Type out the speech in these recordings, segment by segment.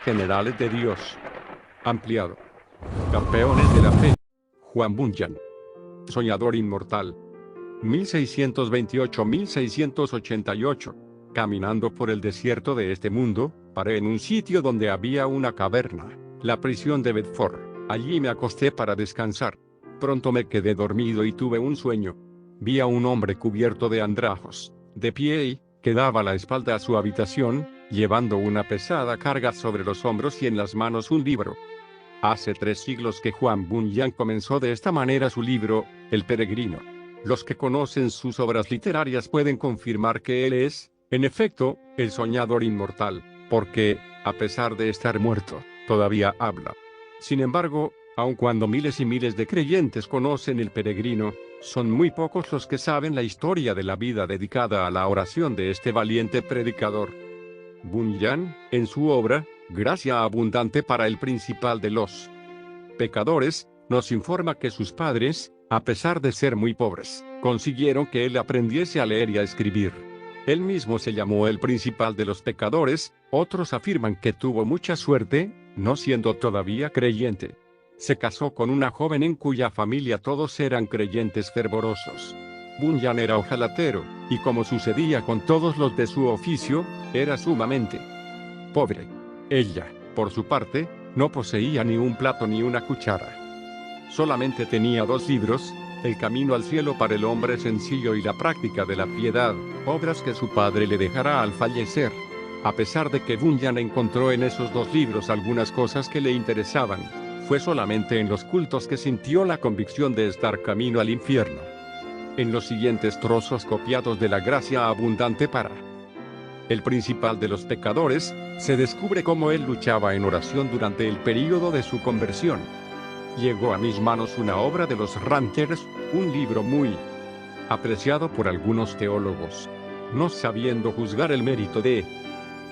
generales de Dios. Ampliado. Campeones de la fe. Juan Bunyan. Soñador inmortal. 1628-1688. Caminando por el desierto de este mundo, paré en un sitio donde había una caverna, la prisión de Bedford. Allí me acosté para descansar. Pronto me quedé dormido y tuve un sueño. Vi a un hombre cubierto de andrajos, de pie y, que daba la espalda a su habitación, llevando una pesada carga sobre los hombros y en las manos un libro. Hace 3 siglos que Juan Bunyan comenzó de esta manera su libro, El Peregrino. Los que conocen sus obras literarias pueden confirmar que él es, en efecto, el soñador inmortal, porque, a pesar de estar muerto, todavía habla. Sin embargo, aun cuando miles y miles de creyentes conocen El Peregrino, son muy pocos los que saben la historia de la vida dedicada a la oración de este valiente predicador. Bunyan, en su obra, Gracia abundante para el principal de los pecadores, nos informa que sus padres, a pesar de ser muy pobres, consiguieron que él aprendiese a leer y a escribir. Él mismo se llamó el principal de los pecadores, otros afirman que tuvo mucha suerte, no siendo todavía creyente. Se casó con una joven en cuya familia todos eran creyentes fervorosos. Bunyan era ojalatero, y como sucedía con todos los de su oficio, era sumamente pobre. Ella, por su parte, no poseía ni un plato ni una cuchara. Solamente tenía 2 libros, El camino al cielo para el hombre sencillo y La práctica de la piedad, obras que su padre le dejará al fallecer. A pesar de que Bunyan encontró en esos 2 libros algunas cosas que le interesaban, fue solamente en los cultos que sintió la convicción de estar camino al infierno. En los siguientes trozos copiados de la gracia abundante para el principal de los pecadores, se descubre cómo él luchaba en oración durante el período de su conversión. Llegó a mis manos una obra de los Ranters, un libro muy apreciado por algunos teólogos. No sabiendo juzgar el mérito de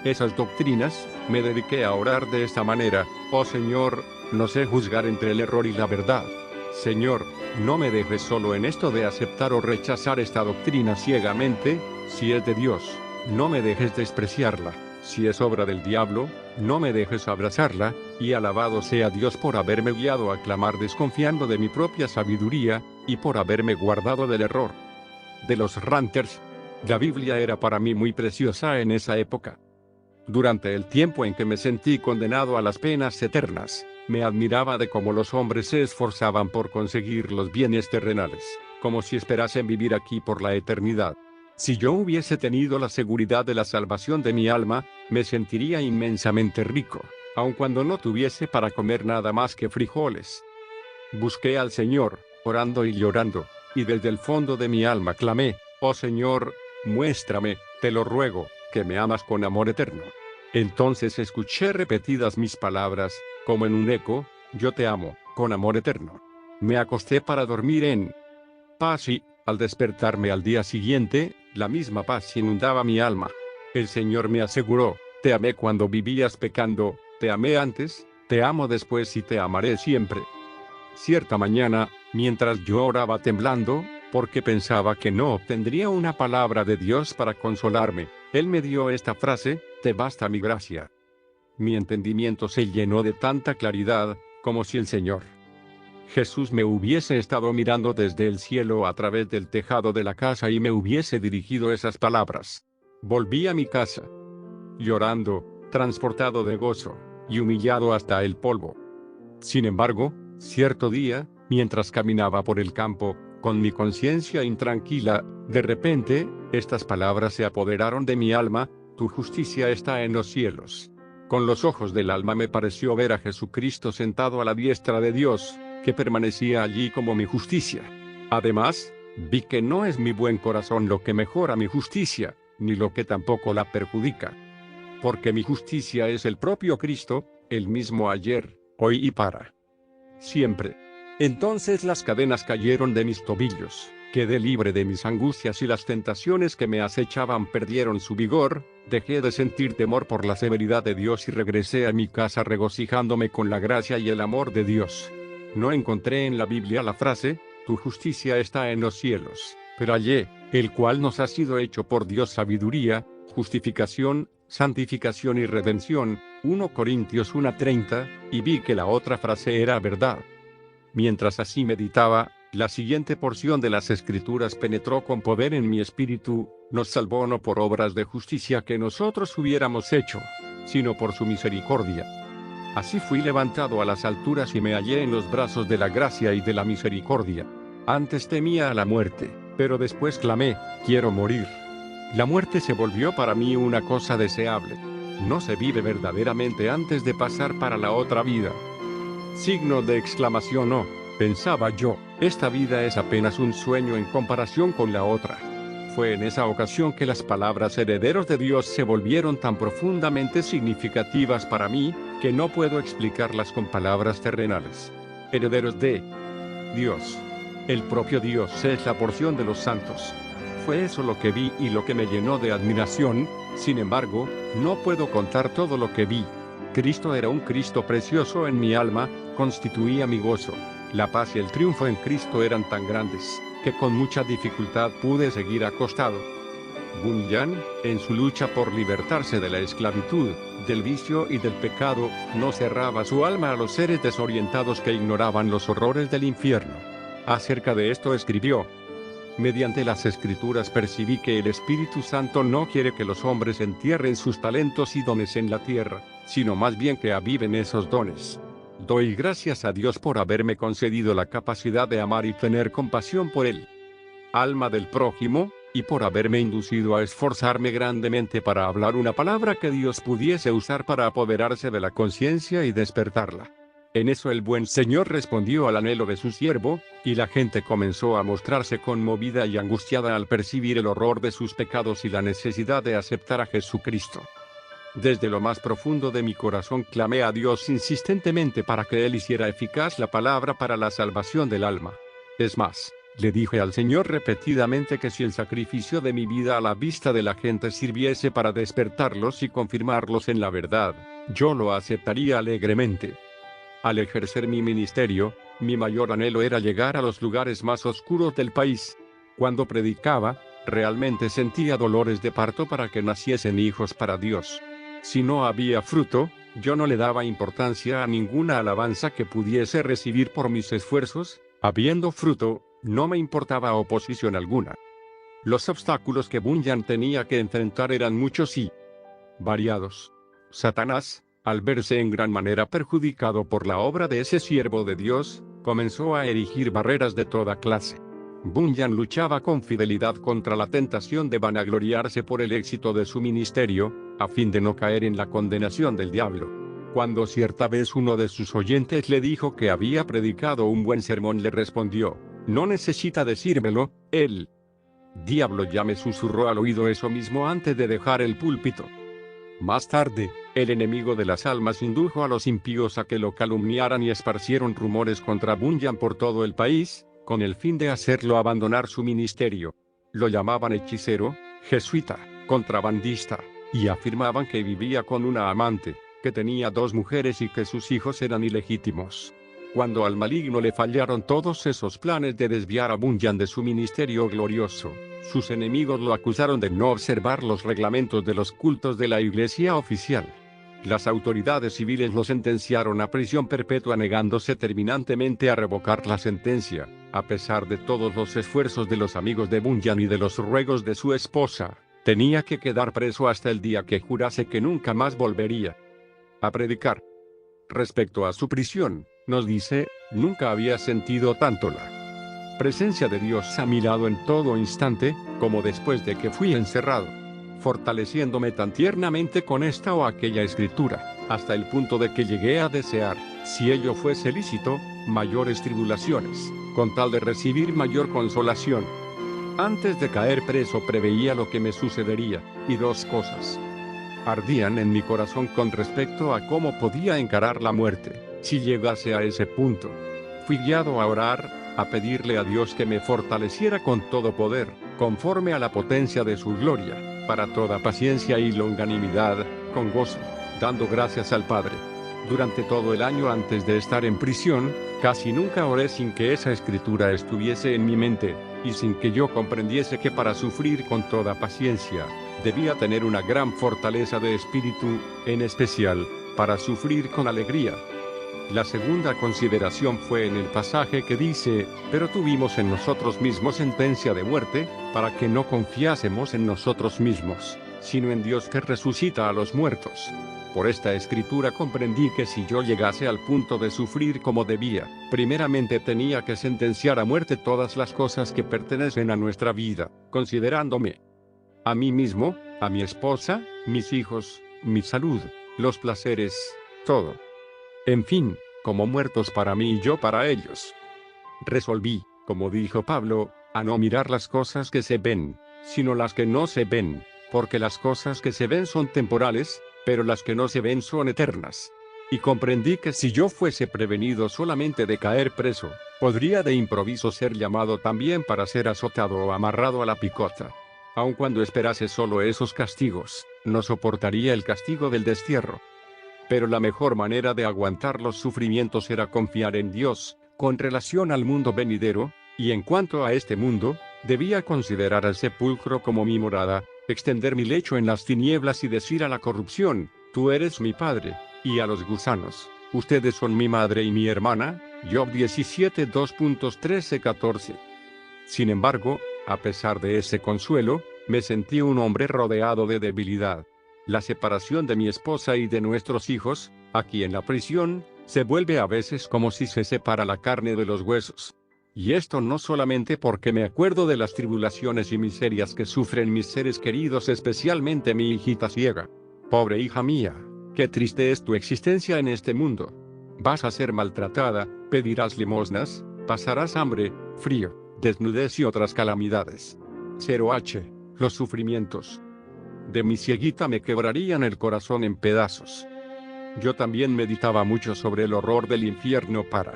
esas doctrinas, me dediqué a orar de esta manera: oh Señor, no sé juzgar entre el error y la verdad. Señor, no me dejes solo en esto de aceptar o rechazar esta doctrina ciegamente. Si es de Dios, no me dejes despreciarla. Si es obra del diablo, no me dejes abrazarla, y alabado sea Dios por haberme guiado a clamar desconfiando de mi propia sabiduría, y por haberme guardado del error de los Ranters. La Biblia era para mí muy preciosa en esa época. Durante el tiempo en que me sentí condenado a las penas eternas, me admiraba de cómo los hombres se esforzaban por conseguir los bienes terrenales, como si esperasen vivir aquí por la eternidad. Si yo hubiese tenido la seguridad de la salvación de mi alma, me sentiría inmensamente rico, aun cuando no tuviese para comer nada más que frijoles. Busqué al Señor, orando y llorando, y desde el fondo de mi alma clamé: oh Señor, muéstrame, te lo ruego, que me amas con amor eterno. Entonces escuché repetidas mis palabras, como en un eco: yo te amo, con amor eterno. Me acosté para dormir en paz y, al despertarme al día siguiente, la misma paz inundaba mi alma. El Señor me aseguró: te amé cuando vivías pecando, te amé antes, te amo después y te amaré siempre. Cierta mañana, mientras yo oraba temblando, porque pensaba que no obtendría una palabra de Dios para consolarme, Él me dio esta frase: te basta mi gracia. Mi entendimiento se llenó de tanta claridad, como si el Señor Jesús me hubiese estado mirando desde el cielo a través del tejado de la casa y me hubiese dirigido esas palabras. Volví a mi casa, llorando, transportado de gozo, y humillado hasta el polvo. Sin embargo, cierto día, mientras caminaba por el campo, con mi conciencia intranquila, de repente, estas palabras se apoderaron de mi alma: tu justicia está en los cielos. Con los ojos del alma me pareció ver a Jesucristo sentado a la diestra de Dios, que permanecía allí como mi justicia. Además, vi que no es mi buen corazón lo que mejora mi justicia, ni lo que tampoco la perjudica. Porque mi justicia es el propio Cristo, el mismo ayer, hoy y para siempre. Entonces las cadenas cayeron de mis tobillos, quedé libre de mis angustias y las tentaciones que me acechaban perdieron su vigor, dejé de sentir temor por la severidad de Dios y regresé a mi casa regocijándome con la gracia y el amor de Dios. No encontré en la Biblia la frase: tu justicia está en los cielos, pero hallé: el cual nos ha sido hecho por Dios sabiduría, justificación, santificación y redención, 1 Corintios 1:30, y vi que la otra frase era verdad. Mientras así meditaba, la siguiente porción de las Escrituras penetró con poder en mi espíritu: nos salvó no por obras de justicia que nosotros hubiéramos hecho, sino por su misericordia. Así fui levantado a las alturas y me hallé en los brazos de la gracia y de la misericordia. Antes temía a la muerte, pero después clamé: quiero morir. La muerte se volvió para mí una cosa deseable. No se vive verdaderamente antes de pasar para la otra vida. Signo de exclamación. No, pensaba yo, esta vida es apenas un sueño en comparación con la otra. Fue en esa ocasión que las palabras herederos de Dios se volvieron tan profundamente significativas para mí, que no puedo explicarlas con palabras terrenales. Herederos de Dios. El propio Dios es la porción de los santos. Fue eso lo que vi y lo que me llenó de admiración. Sin embargo, no puedo contar todo lo que vi. Cristo era un Cristo precioso en mi alma, constituía mi gozo. La paz y el triunfo en Cristo eran tan grandes, que con mucha dificultad pude seguir acostado. Bunyan, en su lucha por libertarse de la esclavitud, del vicio y del pecado, no cerraba su alma a los seres desorientados que ignoraban los horrores del infierno. Acerca de esto escribió: mediante las Escrituras percibí que el Espíritu Santo no quiere que los hombres entierren sus talentos y dones en la tierra, sino más bien que aviven esos dones. Doy gracias a Dios por haberme concedido la capacidad de amar y tener compasión por el alma del prójimo, y por haberme inducido a esforzarme grandemente para hablar una palabra que Dios pudiese usar para apoderarse de la conciencia y despertarla. En eso el buen Señor respondió al anhelo de su siervo, y la gente comenzó a mostrarse conmovida y angustiada al percibir el horror de sus pecados y la necesidad de aceptar a Jesucristo. Desde lo más profundo de mi corazón clamé a Dios insistentemente para que Él hiciera eficaz la palabra para la salvación del alma. Es más, le dije al Señor repetidamente que si el sacrificio de mi vida a la vista de la gente sirviese para despertarlos y confirmarlos en la verdad, yo lo aceptaría alegremente. Al ejercer mi ministerio, mi mayor anhelo era llegar a los lugares más oscuros del país. Cuando predicaba, realmente sentía dolores de parto para que naciesen hijos para Dios. Si no había fruto, yo no le daba importancia a ninguna alabanza que pudiese recibir por mis esfuerzos. Habiendo fruto, no me importaba oposición alguna. Los obstáculos que Bunyan tenía que enfrentar eran muchos y variados. Satanás, al verse en gran manera perjudicado por la obra de ese siervo de Dios, comenzó a erigir barreras de toda clase. Bunyan luchaba con fidelidad contra la tentación de vanagloriarse por el éxito de su ministerio, a fin de no caer en la condenación del diablo. Cuando cierta vez uno de sus oyentes le dijo que había predicado un buen sermón, le respondió: no necesita decírmelo, el diablo ya me susurró al oído eso mismo antes de dejar el púlpito. Más tarde, el enemigo de las almas indujo a los impíos a que lo calumniaran y esparcieron rumores contra Bunyan por todo el país, con el fin de hacerlo abandonar su ministerio. Lo llamaban hechicero, jesuita, contrabandista, y afirmaban que vivía con una amante, que tenía 2 mujeres y que sus hijos eran ilegítimos. Cuando al maligno le fallaron todos esos planes de desviar a Bunyan de su ministerio glorioso, sus enemigos lo acusaron de no observar los reglamentos de los cultos de la iglesia oficial. Las autoridades civiles lo sentenciaron a prisión perpetua, negándose terminantemente a revocar la sentencia, a pesar de todos los esfuerzos de los amigos de Bunyan y de los ruegos de su esposa. Tenía que quedar preso hasta el día que jurase que nunca más volvería a predicar. Respecto a su prisión, nos dice: nunca había sentido tanto la presencia de Dios a mi lado en todo instante, como después de que fui encerrado, fortaleciéndome tan tiernamente con esta o aquella escritura, hasta el punto de que llegué a desear, si ello fuese lícito, mayores tribulaciones, con tal de recibir mayor consolación. Antes de caer preso preveía lo que me sucedería, y 2 cosas ardían en mi corazón con respecto a cómo podía encarar la muerte, si llegase a ese punto. Fui guiado a orar, a pedirle a Dios que me fortaleciera con todo poder, conforme a la potencia de su gloria, para toda paciencia y longanimidad, con gozo, dando gracias al Padre. Durante todo el año antes de estar en prisión, casi nunca oré sin que esa escritura estuviese en mi mente, y sin que yo comprendiese que para sufrir con toda paciencia, debía tener una gran fortaleza de espíritu, en especial, para sufrir con alegría. La segunda consideración fue en el pasaje que dice, pero tuvimos en nosotros mismos sentencia de muerte, para que no confiásemos en nosotros mismos, sino en Dios que resucita a los muertos. Por esta escritura comprendí que si yo llegase al punto de sufrir como debía, primeramente tenía que sentenciar a muerte todas las cosas que pertenecen a nuestra vida, considerándome a mí mismo, a mi esposa, mis hijos, mi salud, los placeres, todo. En fin, como muertos para mí y yo para ellos. Resolví, como dijo Pablo, a no mirar las cosas que se ven, sino las que no se ven, porque las cosas que se ven son temporales, pero las que no se ven son eternas. Y comprendí que si yo fuese prevenido solamente de caer preso, podría de improviso ser llamado también para ser azotado o amarrado a la picota. Aun cuando esperase solo esos castigos, no soportaría el castigo del destierro. Pero la mejor manera de aguantar los sufrimientos era confiar en Dios, con relación al mundo venidero, y en cuanto a este mundo, debía considerar al sepulcro como mi morada, extender mi lecho en las tinieblas y decir a la corrupción, tú eres mi padre, y a los gusanos, ustedes son mi madre y mi hermana, Job 17 2.13-14. Sin embargo, a pesar de ese consuelo, me sentí un hombre rodeado de debilidad. La separación de mi esposa y de nuestros hijos, aquí en la prisión, se vuelve a veces como si se separa la carne de los huesos. Y esto no solamente porque me acuerdo de las tribulaciones y miserias que sufren mis seres queridos, especialmente mi hijita ciega. Pobre hija mía, qué triste es tu existencia en este mundo. Vas a ser maltratada, pedirás limosnas, pasarás hambre, frío, desnudez y otras calamidades. 0H. Los sufrimientos de mi cieguita me quebrarían el corazón en pedazos. Yo también meditaba mucho sobre el horror del infierno para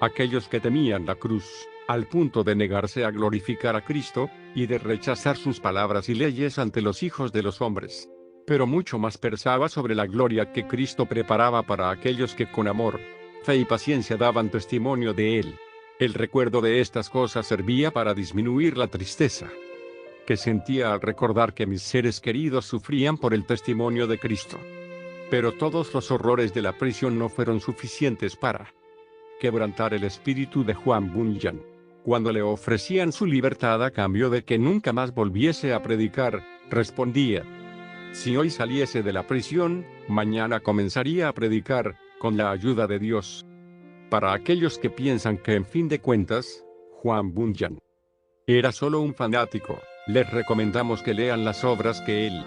aquellos que temían la cruz, al punto de negarse a glorificar a Cristo, y de rechazar sus palabras y leyes ante los hijos de los hombres. Pero mucho más pensaba sobre la gloria que Cristo preparaba para aquellos que con amor, fe y paciencia daban testimonio de Él. El recuerdo de estas cosas servía para disminuir la tristeza que sentía al recordar que mis seres queridos sufrían por el testimonio de Cristo. Pero todos los horrores de la prisión no fueron suficientes para quebrantar el espíritu de Juan Bunyan. Cuando le ofrecían su libertad a cambio de que nunca más volviese a predicar, respondía: si hoy saliese de la prisión, mañana comenzaría a predicar, con la ayuda de Dios. Para aquellos que piensan que en fin de cuentas, Juan Bunyan era solo un fanático, les recomendamos que lean las obras que él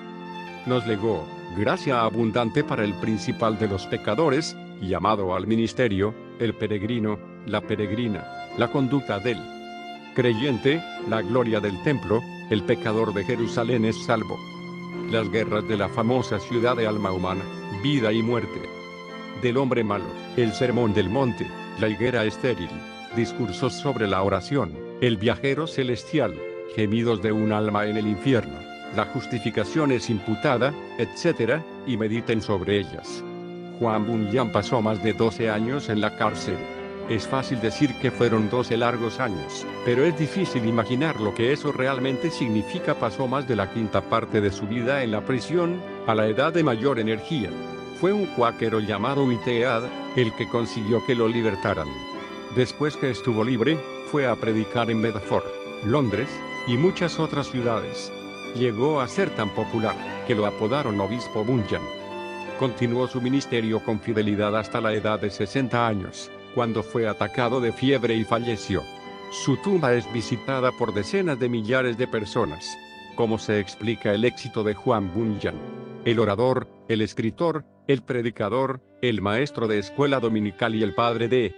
nos legó, gracia abundante para el principal de los pecadores, llamado al ministerio, el peregrino, la peregrina, la conducta del creyente, la gloria del templo, el pecador de Jerusalén es salvo. Las guerras de la famosa ciudad de alma humana, vida y muerte del hombre malo, el sermón del monte, la higuera estéril, discursos sobre la oración, el viajero celestial, gemidos de un alma en el infierno, la justificación es imputada, etc., y mediten sobre ellas. Juan Bunyan pasó más de 12 años en la cárcel. Es fácil decir que fueron 12 largos años, pero es difícil imaginar lo que eso realmente significa. Pasó más de la quinta parte de su vida en la prisión, a la edad de mayor energía. Fue un cuáquero llamado Whitehead el que consiguió que lo libertaran. Después que estuvo libre, fue a predicar en Bedford, Londres, y muchas otras ciudades. Llegó a ser tan popular, que lo apodaron Obispo Bunyan. Continuó su ministerio con fidelidad hasta la edad de 60 años, cuando fue atacado de fiebre y falleció. Su tumba es visitada por decenas de millares de personas. ¿Cómo se explica el éxito de Juan Bunyan? El orador, el escritor, el predicador, el maestro de escuela dominical y el padre de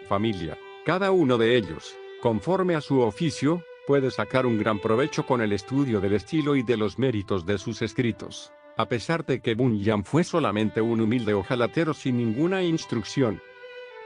familia. Cada uno de ellos, conforme a su oficio, puede sacar un gran provecho con el estudio del estilo y de los méritos de sus escritos. A pesar de que Bunyan fue solamente un humilde ojalatero sin ninguna instrucción.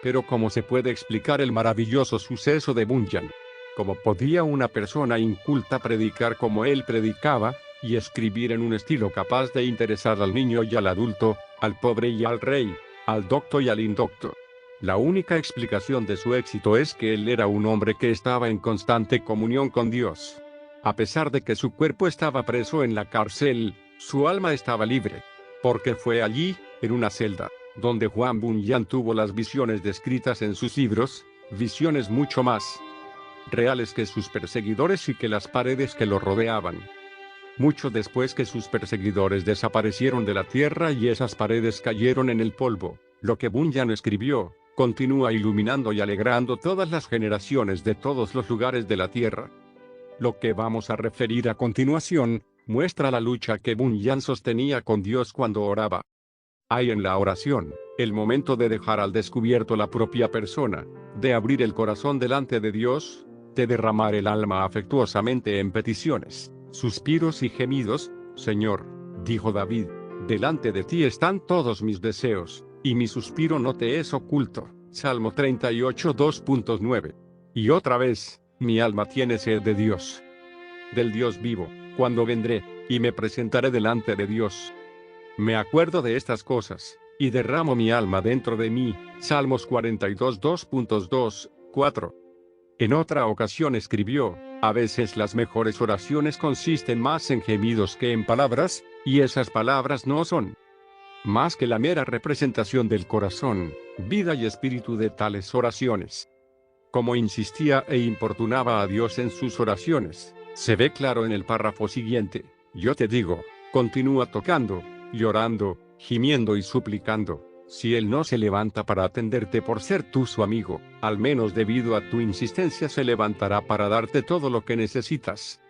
Pero ¿cómo se puede explicar el maravilloso suceso de Bunyan? ¿Cómo podía una persona inculta predicar como él predicaba, y escribir en un estilo capaz de interesar al niño y al adulto, al pobre y al rey, al docto y al indocto? La única explicación de su éxito es que él era un hombre que estaba en constante comunión con Dios. A pesar de que su cuerpo estaba preso en la cárcel, su alma estaba libre. Porque fue allí, en una celda, donde Juan Bunyan tuvo las visiones descritas en sus libros, visiones mucho más reales que sus perseguidores y que las paredes que lo rodeaban. Mucho después que sus perseguidores desaparecieron de la tierra y esas paredes cayeron en el polvo, lo que Bunyan escribió, continúa iluminando y alegrando todas las generaciones de todos los lugares de la tierra. Lo que vamos a referir a continuación, muestra la lucha que Bunyan sostenía con Dios cuando oraba. Hay en la oración, el momento de dejar al descubierto la propia persona, de abrir el corazón delante de Dios, de derramar el alma afectuosamente en peticiones, suspiros y gemidos. Señor, dijo David, delante de ti están todos mis deseos, y mi suspiro no te es oculto. Salmo 38 2.9. Y otra vez, mi alma tiene sed de Dios, del Dios vivo, cuando vendré, y me presentaré delante de Dios. Me acuerdo de estas cosas, y derramo mi alma dentro de mí. Salmos 42 2.2, 4. En otra ocasión escribió, a veces las mejores oraciones consisten más en gemidos que en palabras, y esas palabras no son más que la mera representación del corazón, vida y espíritu de tales oraciones. Como insistía e importunaba a Dios en sus oraciones, se ve claro en el párrafo siguiente. Yo te digo, continúa tocando, llorando, gimiendo y suplicando. Si él no se levanta para atenderte por ser tú su amigo, al menos debido a tu insistencia se levantará para darte todo lo que necesitas.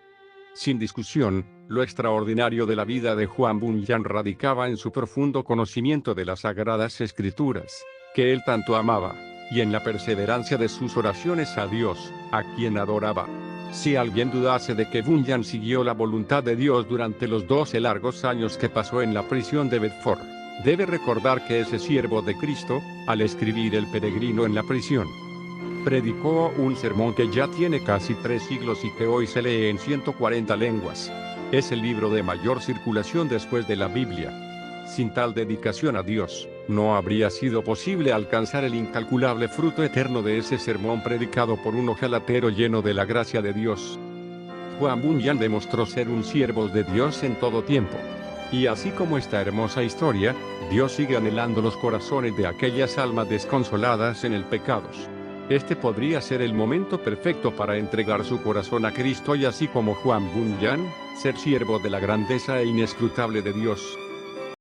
Sin discusión, lo extraordinario de la vida de Juan Bunyan radicaba en su profundo conocimiento de las Sagradas Escrituras, que él tanto amaba, y en la perseverancia de sus oraciones a Dios, a quien adoraba. Si alguien dudase de que Bunyan siguió la voluntad de Dios durante los 12 largos años que pasó en la prisión de Bedford, debe recordar que ese siervo de Cristo, al escribir El peregrino en la prisión, predicó un sermón que ya tiene casi 3 siglos y que hoy se lee en 140 lenguas. Es el libro de mayor circulación después de la Biblia. Sin tal dedicación a Dios, no habría sido posible alcanzar el incalculable fruto eterno de ese sermón predicado por un ojalatero lleno de la gracia de Dios. Juan Bunyan demostró ser un siervo de Dios en todo tiempo. Y así como esta hermosa historia, Dios sigue anhelando los corazones de aquellas almas desconsoladas en el pecado. Este podría ser el momento perfecto para entregar su corazón a Cristo y así como Juan Bunyan, ser siervo de la grandeza e inescrutable de Dios.